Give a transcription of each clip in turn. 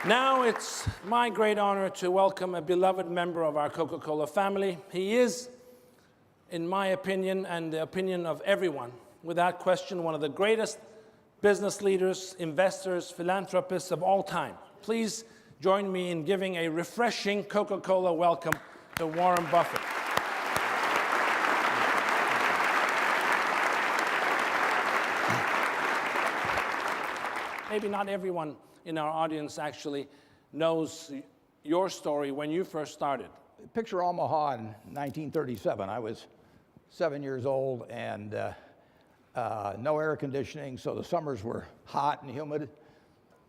Now it's my great honor to welcome a beloved member of our Coca-Cola family. He is, in my opinion, and the opinion of everyone, without question, one of the greatest business leaders, investors, philanthropists of all time. Please join me in giving a refreshing Coca-Cola welcome to Warren Buffett. Maybe not everyone in our audience actually knows your story when you first started. Picture Omaha in 1937. I was 7 years old and no air conditioning, so the summers were hot and humid.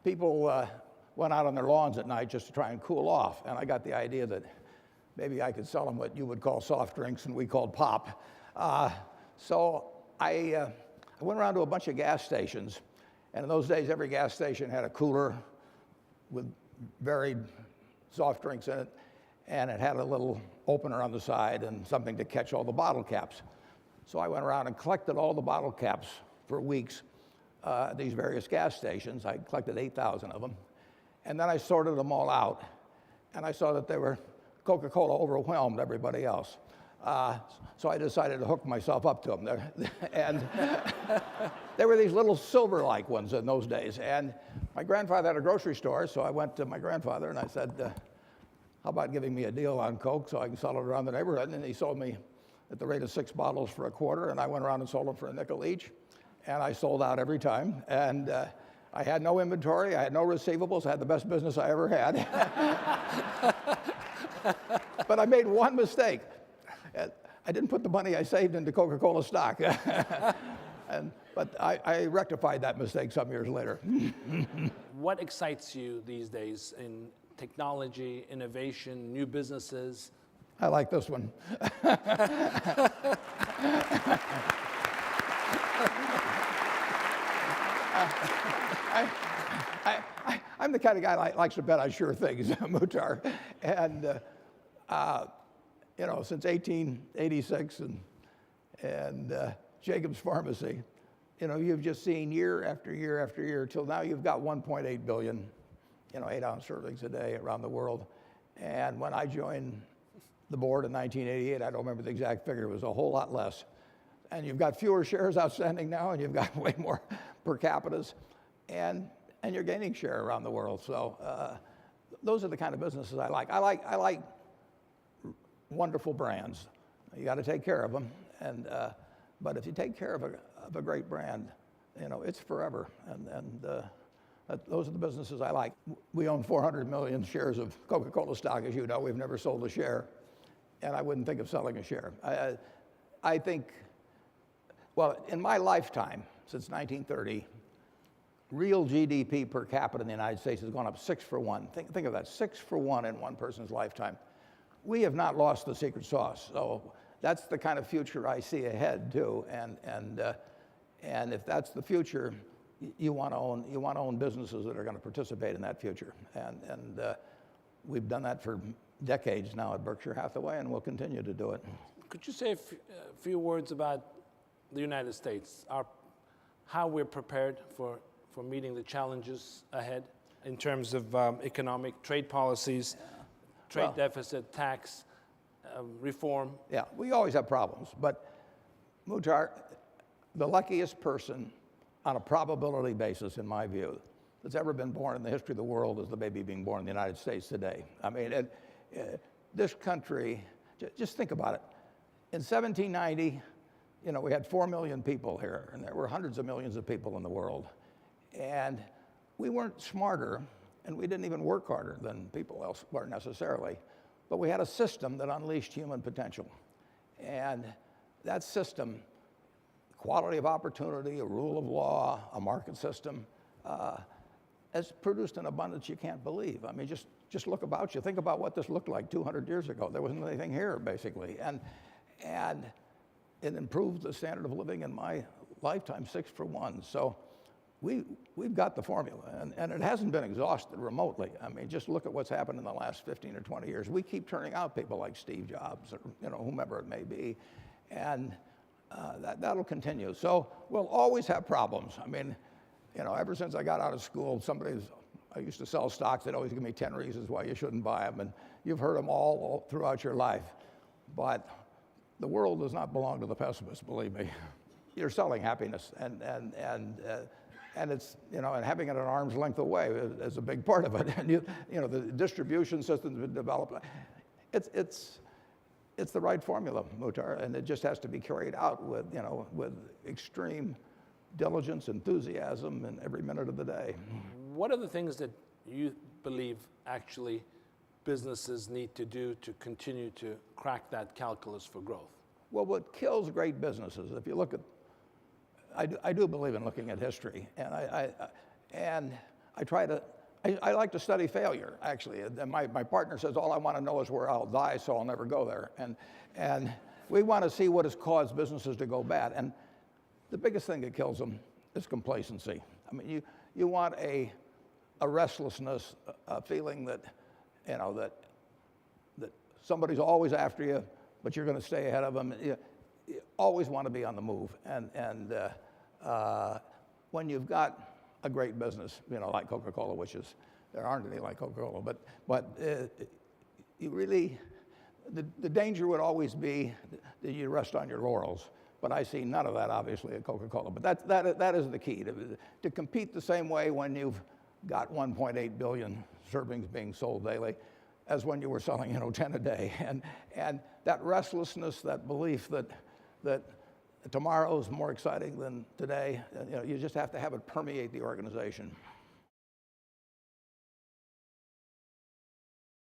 People went out on their lawns at night just to try and cool off, and I got the idea that maybe I could sell them what you would call soft drinks and we called pop. So I went around to a bunch of gas stations, and in those days every gas station had a cooler with varied soft drinks in it, and it had a little opener on the side and something to catch all the bottle caps. So I went around and collected all the bottle caps for weeks at these various gas stations. I collected 8,000 of them. And then I sorted them all out, and I saw that they were Coca-Cola overwhelmed everybody else. So I decided to hook myself up to them. And they were these little silver-like ones in those days. And my grandfather had a grocery store, so I went to my grandfather and I said, how about giving me a deal on Coke so I can sell it around the neighborhood? And he sold me at the rate of 6 bottles for $0.25, and I went around and sold them for a nickel each. And I sold out every time. And I had no inventory, I had no receivables, I had the best business I ever had. But I made one mistake. I didn't put the money I saved into Coca-Cola stock. But I rectified that mistake some years later. What excites you these days in technology, innovation, new businesses? I like this one. I'm the kind of guy that likes to bet on sure things, Muhtar. And you know, since 1886 and Jacob's Pharmacy, you know, you've just seen year after year after year till now you've got 1.8 billion, you know, 8-ounce servings a day around the world. And when I joined the board in 1988, I don't remember the exact figure, it was a whole lot less. And you've got fewer shares outstanding now, and you've got way more per capitas, and you're gaining share around the world. So those are the kind of businesses I like. I like wonderful brands. You got to take care of them, and but if you take care of a great brand, you know, it's forever. And those are the businesses I like. We own 400 million shares of Coca-Cola stock, as you know. We've never sold a share, and I wouldn't think of selling a share. I think, well, in my lifetime, since 1930, real GDP per capita in the United States has gone up 6 for 1. Think of that, 6 for 1 in one person's lifetime. We have not lost the secret sauce. So that's the kind of future I see ahead too. And if that's the future, you want to own businesses that are going to participate in that future. And we've done that for decades now at Berkshire Hathaway, and we'll continue to do it. Could you say a few words about the United States, how we're prepared for meeting the challenges ahead in terms of economic, trade policies, trade deficit, tax reform? Yeah, we always have problems, but Muhtar, the luckiest person on a probability basis, in my view, that's ever been born in the history of the world is the baby being born in the United States today. I mean, this country, just think about it. In 1790, you know, we had 4 million people here, and there were hundreds of millions of people in the world. And we weren't smarter, and we didn't even work harder than people else were necessarily, but we had a system that unleashed human potential. And that system, quality of opportunity, a rule of law, a market system, has produced an abundance you can't believe. I mean, just look about you. Think about what this looked like 200 years ago. There wasn't anything here, basically. And it improved the standard of living in my lifetime 6 for 1. So we've got the formula, and it hasn't been exhausted remotely. I mean, just look at what's happened in the last 15 or 20 years. We keep turning out people like Steve Jobs, or you know, whomever it may be, and that'll continue. So we'll always have problems. I mean, you know, ever since I got out of school, somebody's I used to sell stocks. They'd always give me 10 reasons why you shouldn't buy them. And you've heard them all throughout your life. But the world does not belong to the pessimists, believe me. You're selling happiness. And it's, and having it at arm's length away is a big part of it. And the distribution system's been developed. It's the right formula, Muhtar, and it just has to be carried out with extreme diligence, enthusiasm, in every minute of the day. What are the things that you believe actually businesses need to do to continue to crack that calculus for growth? Well, what kills great businesses, if you look at, I do believe in looking at history, and I like to study failure, actually. And my partner says, all I want to know is where I'll die, so I'll never go there. And we want to see what has caused businesses to go bad. And the biggest thing that kills them is complacency. I mean, you want a restlessness, a feeling that, that somebody's always after you, but you're going to stay ahead of them. You always want to be on the move. And when you've got a great business, like Coca-Cola, which is, there aren't any like Coca-Cola, but you really, the danger would always be that you rest on your laurels. But I see none of that, obviously, at Coca-Cola. But that is the key, to compete the same way when you've got 1.8 billion servings being sold daily as when you were selling, 10 a day. And that restlessness, that belief that tomorrow's more exciting than today, you just have to have it permeate the organization.